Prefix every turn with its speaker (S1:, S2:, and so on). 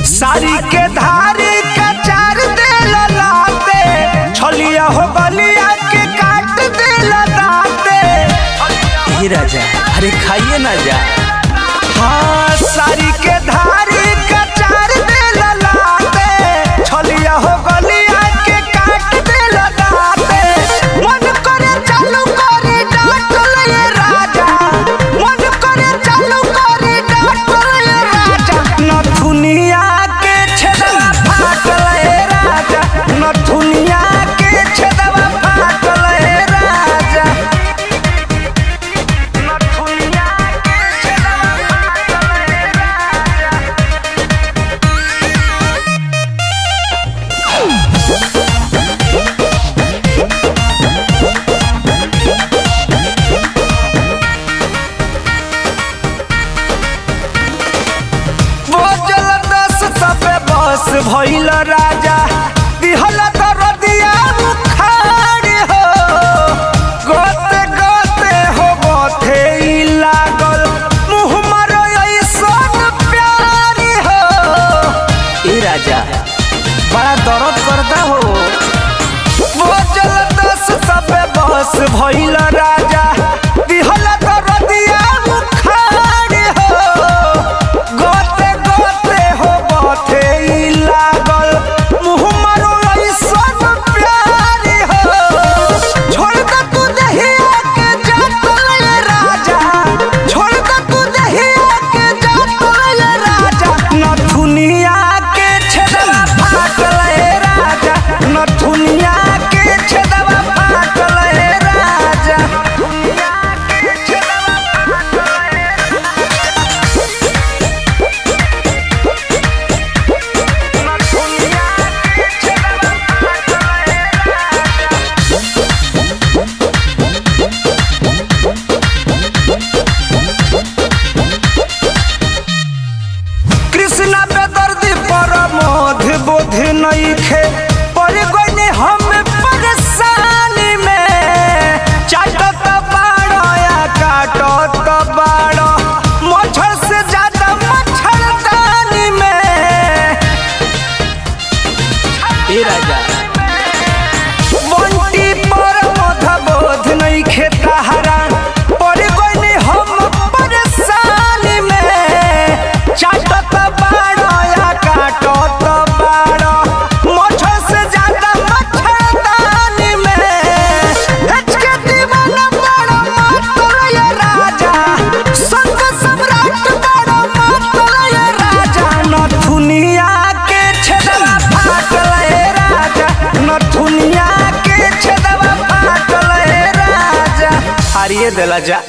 S1: साड़ी के धारी कचार दे लाते छलिया हो बलिया के काट दे लाते।
S2: हे राजा अरे खाइए ना जा।
S1: हाँ साड़ी के धारी कचार दे लाते छलिया हो बलिया के काट दे लाते। मन करे चालू करे डांटल ये राजा, मन करे चालू करे डांटल ये राजा। नथुनिया नथुनिया के छेदवा फाटल हे राजा, नथुनिया के छेदवा फाटल हे राजा। वो जलदस तबे बस भइल राजा, दिहल दरदिया उखाड़ हो। गोते गोते हो गोथे लागल मुँह मारो ऐसन प्यार हो।
S2: ए राजा बड़ा दर्द करता हो।
S1: वो जलदस तबे बस भइल राजा, दिहल दरदिया उखाड़ हो। गोते गोते हो गोथे लागल मुँह मारो ऐसन प्यार हो। छोड़ दे तू दहिया के जातल ये राजा, छोड़ दे तू दहिया के जातल ये राजा। नथुनिया के छेदवा फाटल हे राजा, नथुनिया के छेदवा फाटल हे राजा, नथुनिया के छेदवा फाटल हे नथुनिया के छेदवा फाटल हे कृष्णा पे दर्दी पर मोध बोध नइखे पर गइने हम परेशानी में। चाटत बाड़ो या काटत बाड़ो मच्छर से ज्यादा मच्छरदानी में।
S2: ए राजा
S1: बंटी पर मोध बोध नइखे तहरा पर गइने हम परेशानी में। चाटत बाड़ो या काटत बाड़ो मच्छर से ज्यादा मच्छरदानी में। हचके दीवाना बाड़ो मातल ये राजा, संग सम्राट बाड़ो मातल ये राजा। नथुनिया के छेदवा फाटल हे राजा, नथुनिया के छेदवा फाटल हे राजा।
S2: हारिए देला जा।